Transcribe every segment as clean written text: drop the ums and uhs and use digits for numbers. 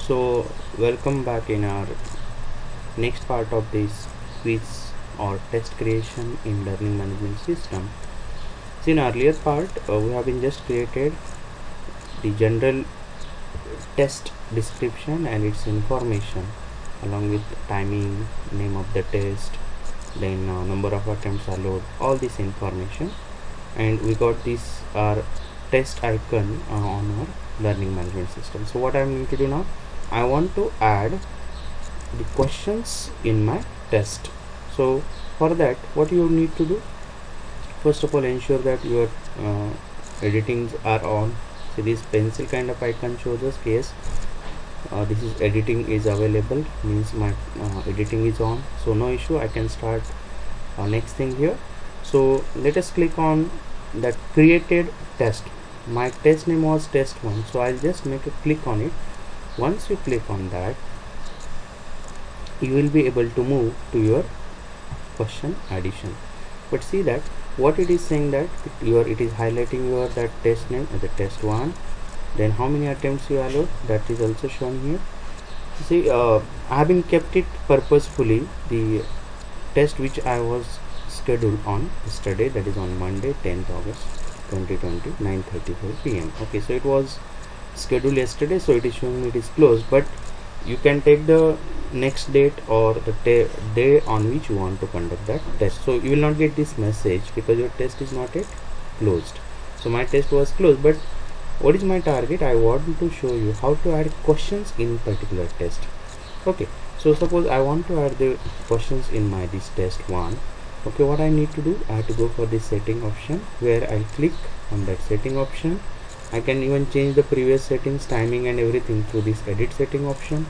So, welcome back in our next part of this quiz or test creation in learning management system. So, in earlier part, we have been just created the general test description and its information along with timing, name of the test, then number of attempts allowed, all this information, and we got this our test icon on our learning management system. So what I'm going to do now, I want to add the questions in my test. So for that, what you need to do, first of all, ensure that your editings are on. So this pencil kind of icon shows us yes, this is editing is available, means my editing is on, so no issue, I can start next thing here. So let us click on that created test. My test name was test1, so I'll just make a click on it. Once you click on that, you will be able to move to your question addition. But see that what it is saying, that it is highlighting your that test name as a test1, then how many attempts you allowed, that is also shown here. See, I have been kept it purposefully, the test which I was scheduled on yesterday, that is on Monday 10th August 2020 9:34 p.m. okay, so it was scheduled yesterday, so it is showing me it is closed, but you can take the next date or the day on which you want to conduct that test. So you will not get this message because your test is not yet closed. So my test was closed, but what is my target? I want to show you how to add questions in particular test. Okay, so suppose I want to add the questions in my this test one. Okay, what I need to do, I have to go for this setting option, where I'll click on that setting option. I can even change the previous settings, timing and everything through this edit setting option.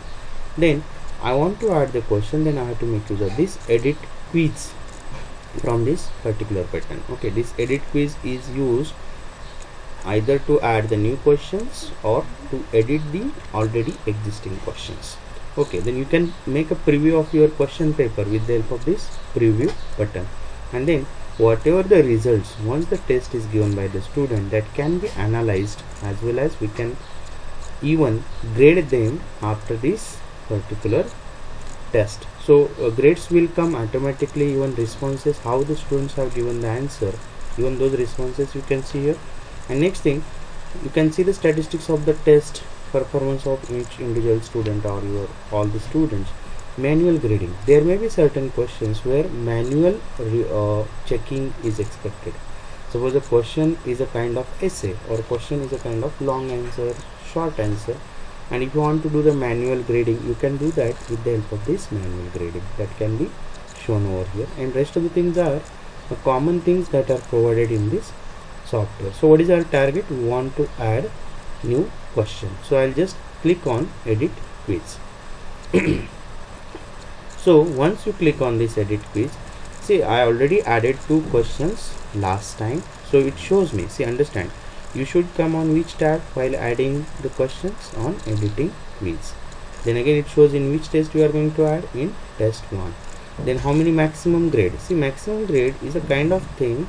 Then I want to add the question, then I have to make use of this edit quiz from this particular button. Okay, this edit quiz is used either to add the new questions or to edit the already existing questions. Okay, then you can make a preview of your question paper with the help of this preview button, and then whatever the results, once the test is given by the student, that can be analyzed, as well as we can even grade them after this particular test. So grades will come automatically, even responses, how the students have given the answer, even those responses you can see here. And next thing, you can see the statistics of the test performance of each individual student or your all the students. Manual grading, there may be certain questions where manual checking is expected. Suppose a question is a kind of essay, or a question is a kind of long answer, short answer, and if you want to do the manual grading, you can do that with the help of this manual grading, that can be shown over here. And rest of the things are the common things that are provided in this software. So what is our target? We want to add new question, so I'll just click on edit quiz. So once you click on this edit quiz, see, I already added 2 questions last time, so it shows me, see, understand, you should come on which tab while adding the questions? On editing quiz. Then again it shows in which test you are going to add, in test 1. Then how many maximum grade? See, maximum grade is a kind of thing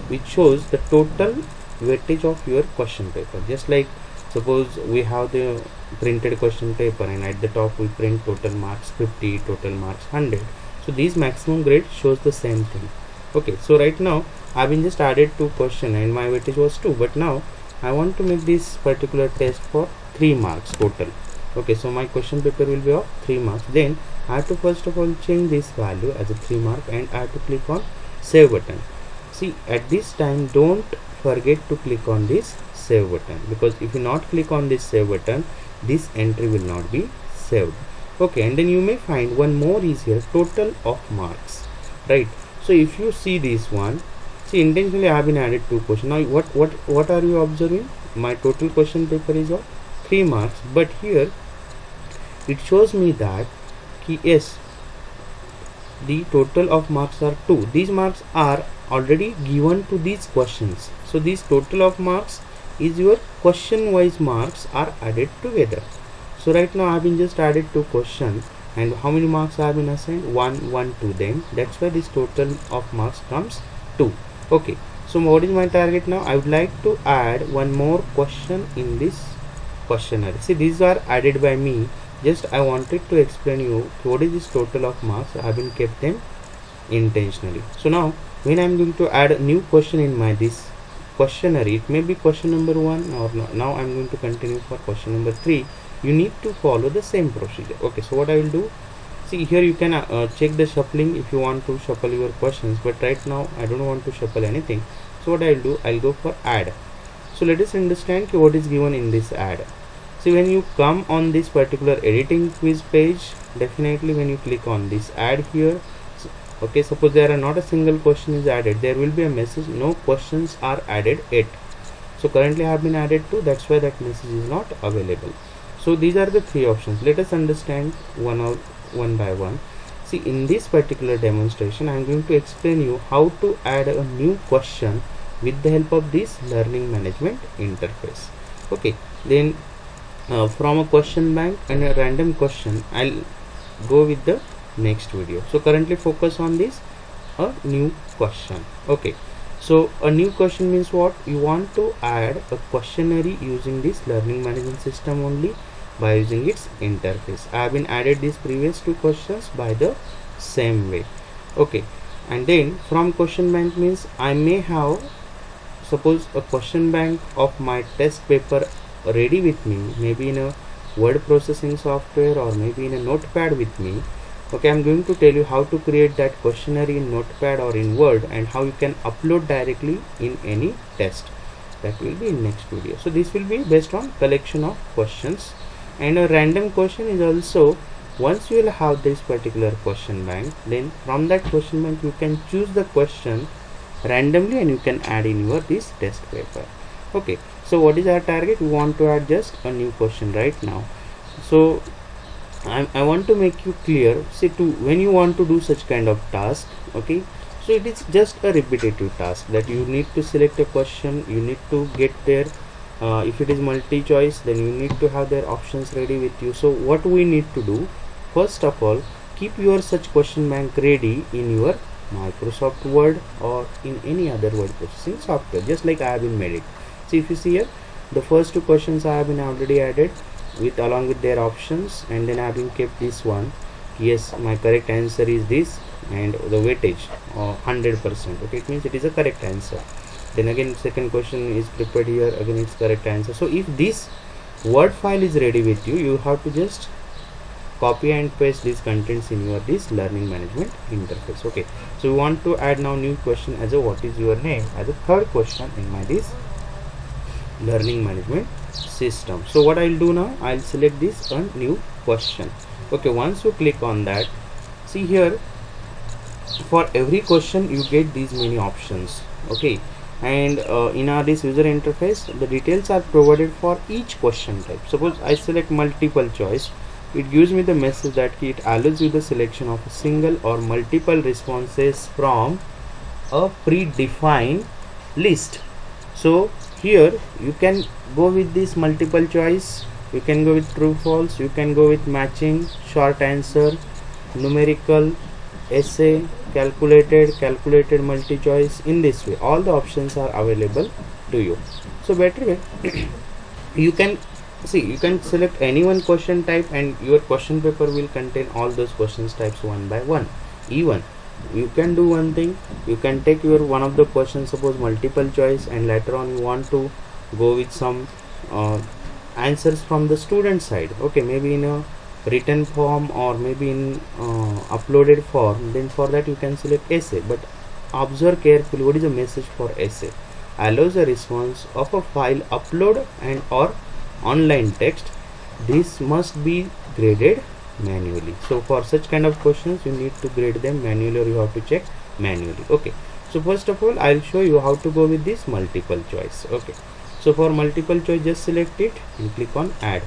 which shows the total weightage of your question paper. Just like suppose we have the printed question paper, and at the top we print total marks 50, total marks 100. So these maximum grade shows the same thing. Okay, so right now I've been just added 2 question and my weightage was 2, but now I want to make this particular test for 3 marks total. Okay, so my question paper will be of 3 marks. Then I have to first of all change this value as a 3 mark, and I have to click on save button. See, at this time don't forget to click on this save button, because if you not click on this save button, this entry will not be saved. Okay, and then you may find one more is here, total of marks, right? So if you see this one, see, intentionally I have been added 2 questions. Now what are you observing? My total question paper is of 3 marks, but here it shows me that yes, the total of marks are 2. These marks are already given to these questions, so this total of marks is your question wise marks are added together. So right now I have been just added 2 questions, and how many marks I have been assigned? 1 1 to them. That's why this total of marks comes 2. Okay, so what is my target now? I would like to add one more question in this questionnaire. See, these are added by me just I wanted to explain you what is this total of marks. I have been kept them intentionally. So now when I'm going to add a new question in my this questionnaire, it may be question number 1 or no. Now I'm going to continue for question number 3. You need to follow the same procedure. Okay, so what I will do, see here you can check the shuffling if you want to shuffle your questions, but right now I don't want to shuffle anything. So what I'll do, I'll go for add. So let us understand what is given in this add. See, when you come on this particular editing quiz page, definitely when you click on this add here, okay, suppose there are not a single question is added, there will be a message no questions are added yet. So currently I have been added to, that's why that message is not available. So these are the 3 options. Let us understand one by one. See, in this particular demonstration I am going to explain you how to add a new question with the help of this learning management interface. Okay, then from a question bank and a random question, I'll go with the next video. So currently focus on this a new question. Okay, so a new question means what? You want to add a questionnaire using this learning management system only by using its interface. I have been added these previous 2 questions by the same way. Okay, and then from question bank means I may have suppose a question bank of my test paper ready with me, maybe in a word processing software or maybe in a notepad with me. Okay, I'm going to tell you how to create that questionnaire in notepad or in word and how you can upload directly in any test. That will be in next video. So this will be based on collection of questions, and a random question is also, once you will have this particular question bank, then from that question bank you can choose the question randomly and you can add in your this test paper. Okay, so what is our target? We want to add just a new question right now. So I want to make you clear, see, to when you want to do such kind of task, okay, so it is just a repetitive task that you need to select a question, you need to get there, if it is multi-choice then you need to have their options ready with you. So what we need to do, first of all, keep your such question bank ready in your Microsoft Word or in any other word processing software, just like I have been made it. See, if you see here, the first 2 questions I have been already added with along with their options, and then I have been kept this one. Yes, my correct answer is this, and the weightage 100%. Okay, it means it is a correct answer. Then again second question is prepared here, again it's correct answer. So if this word file is ready with you, you have to just copy and paste these contents in your this learning management interface. Okay, so we want to add now new question as a what is your name as a third question in my this learning management system. So what I'll do now, I'll select this a new question. Okay, once you click on that, see here, for every question you get these many options. Okay, and in our this user interface the details are provided for each question type. Suppose I select multiple choice, it gives me the message that it allows you the selection of a single or multiple responses from a predefined list. So here you can go with this multiple choice, you can go with true false, you can go with matching, short answer, numerical, essay, calculated multi choice. In this way all the options are available to you. So better way you can see, you can select any one question type and your question paper will contain all those questions types one by one. Even you can do one thing, you can take your one of the questions, suppose multiple choice, and later on you want to go with some answers from the student side. Okay, maybe in a written form or maybe in uploaded form, then for that you can select essay. But observe carefully what is the message for essay. Allows a response of a file upload and or online text. This must be graded manually. So for such kind of questions you need to grade them manually or you have to check manually. Okay, so first of all I'll show you how to go with this multiple choice. Okay, so for multiple choice just select it and click on add.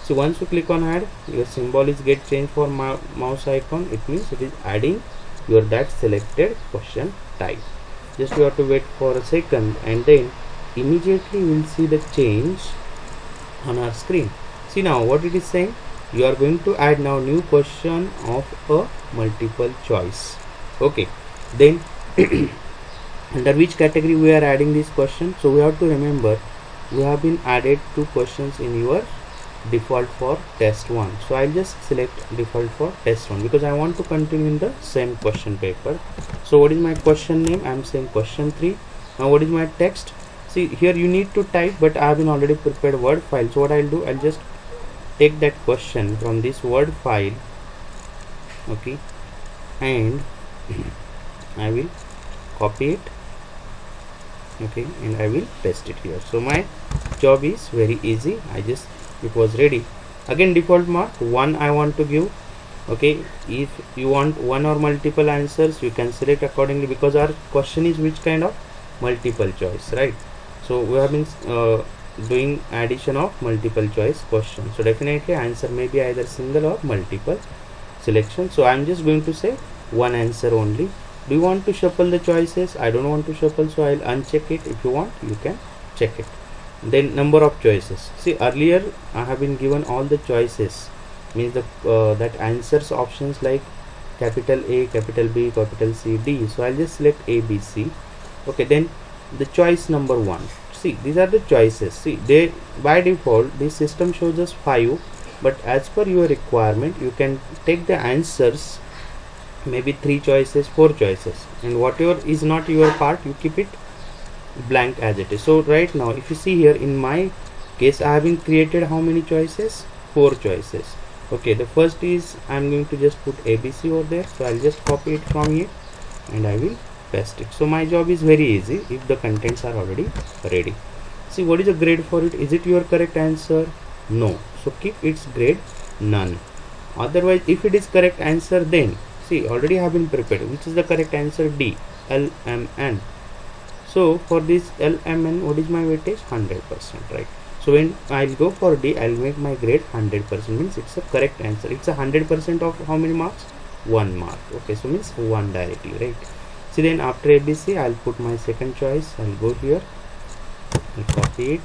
So once you click on add, your symbol is get changed for mouse icon. It means it is adding your that selected question type. Just you have to wait for a second and then immediately you will see the change on our screen. See now what it is saying, you are going to add now new question of a multiple choice. Okay, then under which category we are adding this question? So we have to remember we have been added 2 questions in your default for test 1. So I'll just select default for test 1 because I want to continue in the same question paper. So what is my question name? I'm saying question 3. Now what is my text? See here you need to type, but I have been already prepared Word file. So what I'll do, I'll just take that question from this Word file, okay, and I will copy it, okay, and I will paste it here. So my job is very easy. It was ready. Again, default mark 1 I want to give, okay. If you want one or multiple answers, you can select accordingly, because our question is which kind of multiple choice, right? So we have been doing addition of multiple choice question, so definitely answer may be either single or multiple selection. So I'm just going to say one answer only. Do you want to shuffle the choices? I don't want to shuffle, so I'll uncheck it. If you want, you can check it. Then number of choices. See, earlier I have been given all the choices, means the that answers options like capital A, capital B, capital C, D. So I'll just select A, B, C. Okay, then the choice number 1. See, these are the choices. See, they by default this system shows us 5, but as per your requirement you can take the answers maybe 3 choices, 4 choices, and whatever is not your part you keep it blank as it is. So right now if you see here, in my case I have been created how many choices? 4 choices. Okay, the first is I'm going to just put ABC over there, so I'll just copy it from here and I will paste it. So my job is very easy if the contents are already ready. See, what is the grade for it? Is it your correct answer? No, so keep its grade none. Otherwise, if it is correct answer, then see, already have been prepared. Which is the correct answer? D, LMN. So for this LMN, what is my weightage? 100%, right? So when I'll go for D, I'll make my grade 100%, means it's a correct answer. It's a 100% of how many marks? 1 mark. Okay, so means 1 directly, right? See, then after ABC, I'll put my second choice. I'll go here, I'll copy it,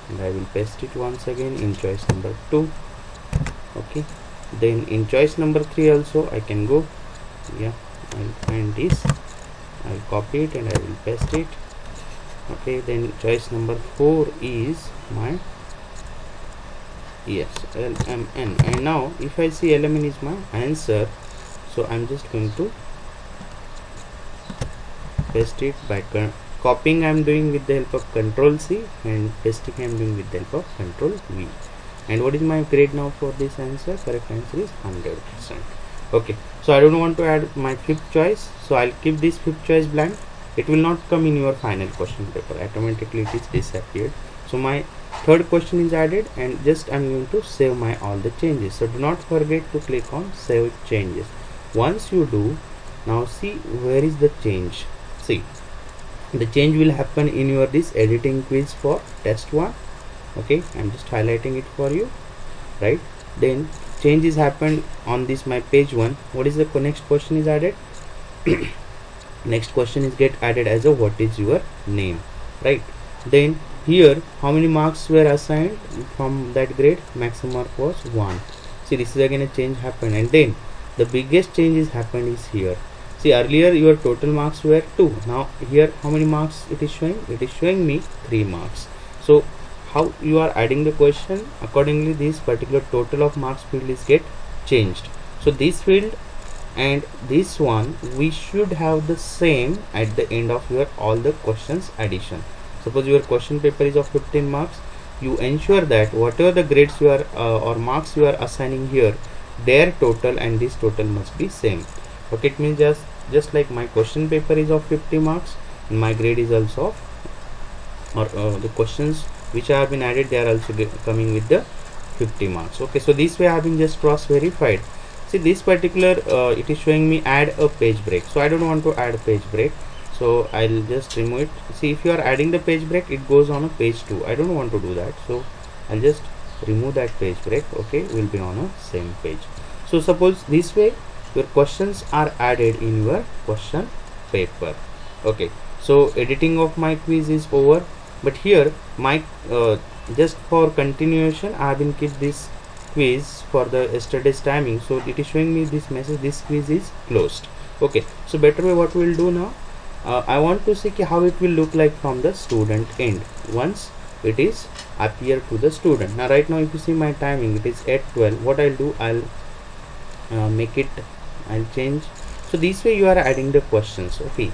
and I will paste it once again in choice number 2. Okay, then in choice number 3 also I can go, yeah, I'll find this, I'll copy it and I will paste it. Okay, then choice number 4 is my, yes, LMN. And now if I see LMN is my answer, so I'm just going to paste it by copying I'm doing with the help of Control C, and pasting I'm doing with the help of Control V. And what is my grade now for this answer? Correct answer is 100%. Okay, so I don't want to add my 5th choice, so I'll keep this 5th choice blank. It will not come in your final question paper, automatically it is disappeared. So my 3rd question is added, and just I'm going to save my all the changes. So do not forget to click on save changes. Once you do, now see where is the change. See, the change will happen in your this editing quiz for test 1. Okay, I'm just highlighting it for you, right? Then changes happened on this my page 1. What is the next question is added? Next question is get added as a what is your name, right? Then here how many marks were assigned from that grade? Maximum mark was 1. See, this is again a change happened, and then the biggest change is happened is here. See, earlier your total marks were 2. Now here how many marks it is showing? It is showing me 3 marks. So how you are adding the question, accordingly this particular total of marks field is get changed. So this field and this one we should have the same at the end of your all the questions addition. Suppose your question paper is of 15 marks, you ensure that whatever the grades you are or marks you are assigning here, their total and this total must be same. Okay, it means just like my question paper is of 50 marks and my grade is also of, or the questions which have been added, they are also coming with the 50 marks. Okay, so this way I have been just cross verified. See, this particular it is showing me add a page break, so I don't want to add a page break, so I'll just remove it. See, if you are adding the page break, it goes on a page 2. I don't want to do that, so I'll just remove that page break. Okay, we'll be on a same page. So suppose this way your questions are added in your question paper. Okay, so editing of my quiz is over, but here my just for continuation I have been keep this quiz for the yesterday's timing, so it is showing me this message, this quiz is closed. Okay, so better way what we will do now, I want to see how it will look like from the student end once it is appear to the student. Now right now if you see my timing, it is 8:12. What I'll do, I'll make it, I'll change. So this way you are adding the questions. Okay,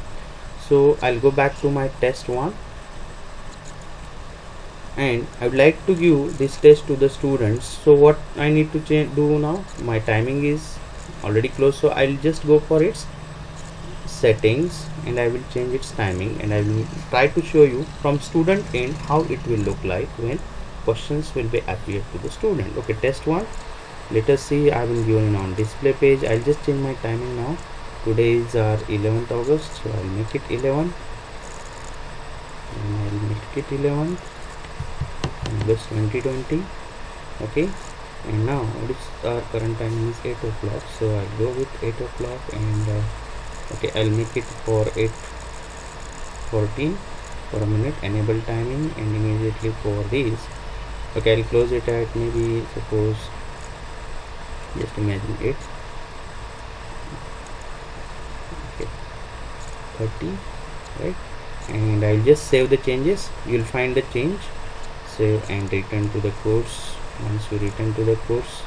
so I'll go back to my test one, and I would like to give this test to the students. So what I need to do now, my timing is already closed, so I'll just go for its settings and I will change its timing, and I will try to show you from student end how it will look like when questions will be appeared to the student. Okay, test one, let us see. I will given on display page. I'll just change my timing now. Today is our 11th August, so I'll make it 11, and I'll make it 11 August 2020. Okay, and now what is our current time is 8 o'clock, so I'll go with 8 o'clock, and okay, I'll make it for 8:14 for a minute, enable timing, and immediately for this. Okay, I'll close it at maybe, suppose, just imagine 8, okay, 30, right? And I'll just save the changes. You'll find the change, save and return to the course. Once you return to the course,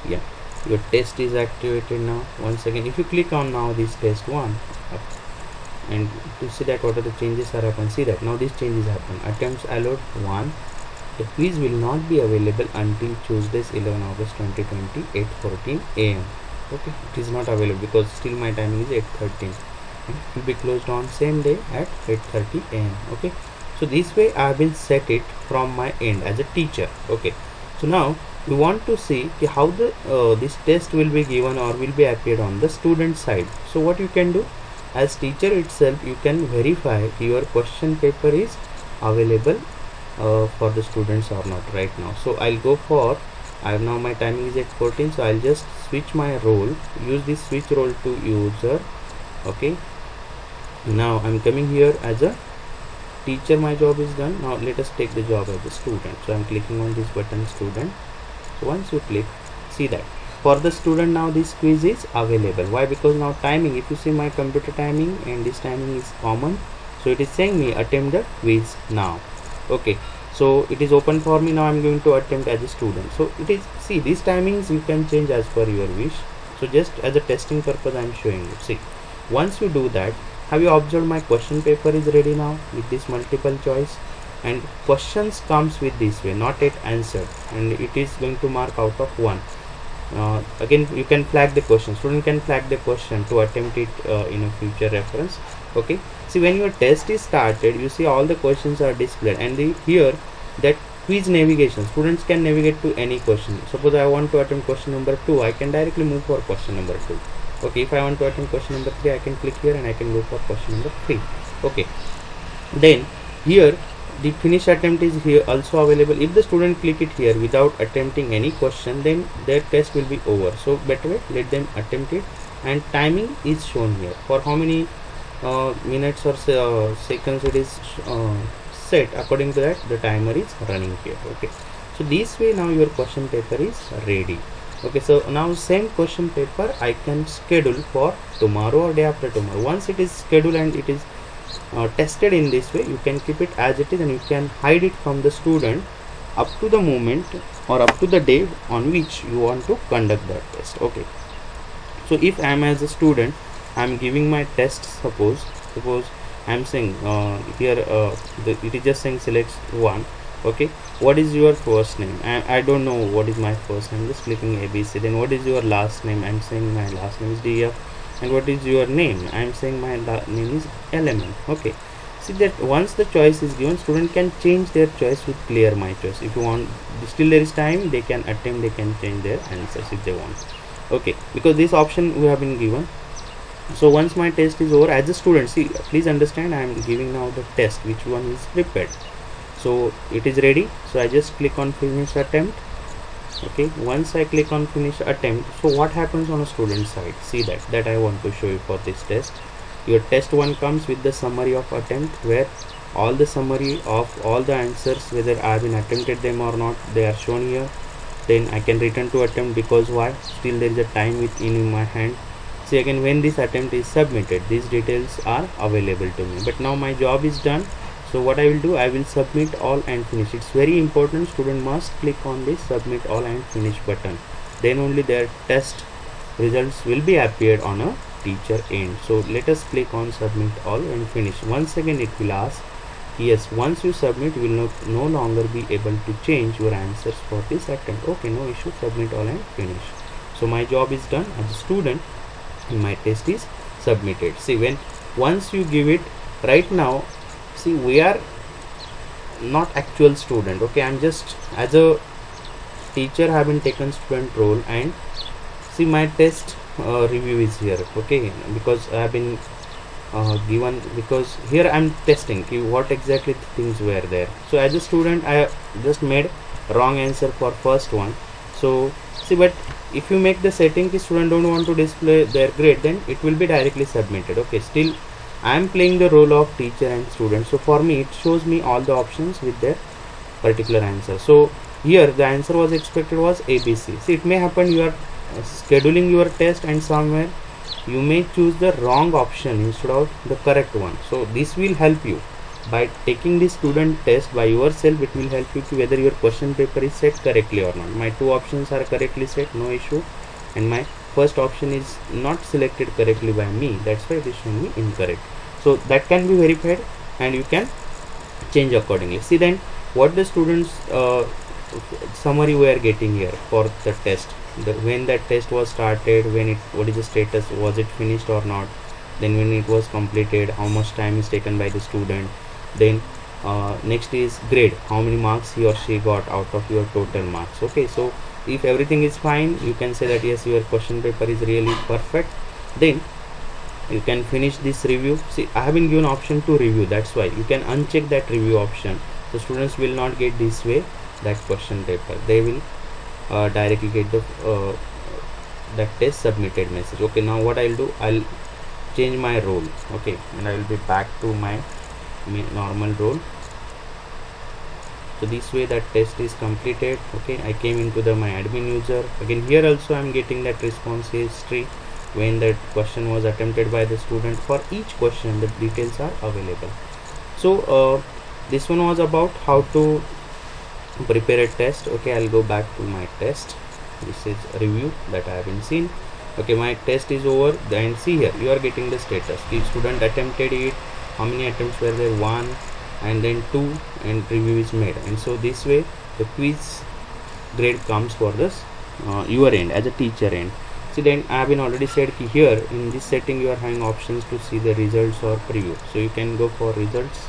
yeah, your test is activated now. Once again, if you click on now this test one and to see that what are the changes are happen, see that now these changes happen. Attempts allowed 1. The quiz will not be available until Tuesdays 11 August 2020 8:14 am. Okay, it is not available because still my timing is 8:13. It will be closed on same day at 8:30 am. Okay, so this way I will set it from my end as a teacher. Okay, so now we want to see how the this test will be given or will be appeared on the student side. So what you can do, as teacher itself, you can verify your question paper is available for the students or not right now. So I'll go for, I have now my timing is 8:14, so I'll just switch my role, use this switch role to user. Okay, now I'm coming here as a teacher, my job is done. Now let us take the job as a student. So I'm clicking on this button, student. So once you click, see that for the student now this quiz is available. Why? Because now timing, if you see my computer timing and this timing is common, so it is saying me attempt the quiz now. Okay, so it is open for me now. I'm going to attempt as a student. So it is, see, these timings you can change as per your wish. So just as a testing purpose I'm showing you. See, once you do that, have you observed my question paper is ready now with this multiple choice, and questions comes with this way, not yet answered, and it is going to mark out of 1. Again, you can flag the question, student can flag the question to attempt it in a future reference. Okay, see, when your test is started, you see all the questions are displayed, and here that quiz navigation, students can navigate to any question. Suppose I want to attempt question number 2, I can directly move for question number 2. Okay, if I want to attempt question number 3, I can click here and I can go for question number 3. Okay, then here the finish attempt is here also available. If the student click it here without attempting any question, then their test will be over. So better way, let them attempt it, and timing is shown here for how many minutes or seconds it is set. According to that, the timer is running here. Okay, so this way now your question paper is ready. Okay, so now same question paper I can schedule for tomorrow or day after tomorrow. Once it is scheduled and it is tested in this way, you can keep it as it is, and you can hide it from the student up to the moment or up to the day on which you want to conduct that test. Okay, so if I am as a student, I am giving my test. Suppose I am saying here it is just saying select one. Okay, what is your first name? I don't know what is my first name, just clicking ABC. Then what is your last name? I'm saying my last name is DF. And what is your name? I'm saying my name is Element. Okay, see that once the choice is given, student can change their choice with clear my choice. If you want, still there is time, they can attempt, they can change their answers if they want. Okay, because this option we have been given. So once my test is over, as a student, see, please understand, I am giving now the test which one is prepared. So it is ready, so I just click on finish attempt. Okay, once I click on finish attempt, so what happens on a student side? See that I want to show you for this test. Your test one comes with the summary of attempt, where all the summary of all the answers, whether I have been attempted them or not, they are shown here. Then I can return to attempt, because why? Still there is a time in my hand. See, again, when this attempt is submitted, these details are available to me. But now my job is done. So what I will do, I will submit all and finish. It's very important, student must click on this submit all and finish button, then only their test results will be appeared on a teacher end. So let us click on submit all and finish. Once again it will ask, yes, once you submit you will no longer be able to change your answers for this attempt. Okay, no issue, submit all and finish. So my job is done as a student and my test is submitted. See, when once you give it, right now, see, we are not actual student. Okay, I'm just as a teacher have been taken student role, and see my test review is here. Okay, because I have been given, because here I'm testing what exactly things were there. So as a student I just made wrong answer for first one. So see, but if you make the setting the student don't want to display their grade, then it will be directly submitted. Okay, still I am playing the role of teacher and student, so for me it shows me all the options with their particular answer. So here the answer was expected was ABC. See, it may happen you are scheduling your test and somewhere you may choose the wrong option instead of the correct one. So this will help you by taking this student test by yourself. It will help you to whether your question paper is set correctly or not. My two options are correctly set, no issue, and my first option is not selected correctly by me, that's why it is showing me incorrect. So that can be verified and you can change accordingly. See, then what the students summary we are getting here for the test, when that test was started, when it, what is the status, was it finished or not, then when it was completed, how much time is taken by the student, then next is grade, how many marks he or she got out of your total marks. Okay, so if everything is fine, you can say that yes, your question paper is really perfect, then you can finish this review. See, I have been given option to review, that's why you can uncheck that review option. The students will not get this way that question paper, they will directly get the that test submitted message. Okay, now what I'll do, I'll change my role. Okay, and I will be back to my normal role. So this way that test is completed. Okay, I came into the my admin user. Again here also I'm getting that response history when that question was attempted by the student. For each question the details are available. So this one was about how to prepare a test. Okay, I'll go back to my test. This is a review that I haven't seen. Okay, my test is over, and see here you are getting the status. The student attempted it, how many attempts were there, 1 and then 2, and review is made. And so this way the quiz grade comes for this your end as a teacher end. See, then I have been already said here in this setting you are having options to see the results or preview. So you can go for results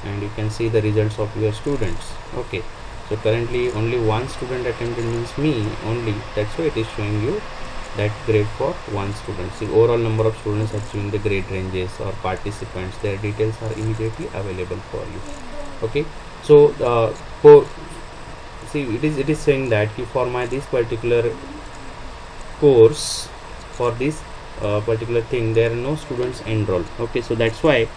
and you can see the results of your students. Okay, so currently only one student attempted, means me only, that's why it is showing you that grade for one student. See, overall number of students achieving the grade ranges or participants, their details are immediately available for you. Okay, so for see, it is saying that for my this particular course, for this particular thing, there are no students enrolled. Okay, so that's why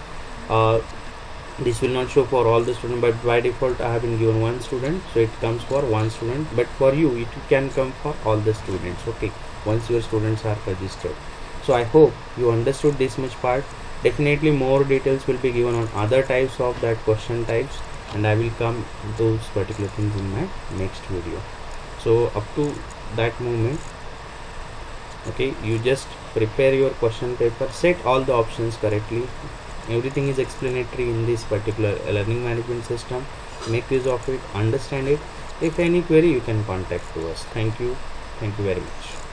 this will not show for all the students, but by default I have been given one student, so it comes for one student, but for you it can come for all the students. Okay, once your students are registered. So I hope you understood this much part. Definitely more details will be given on other types of that question types, and I will come those particular things in my next video. So up to that moment, okay, you just prepare your question paper, set all the options correctly. Everything is explanatory in this particular learning management system. Make use of it, understand it. If any query, you can contact to us. Thank you very much.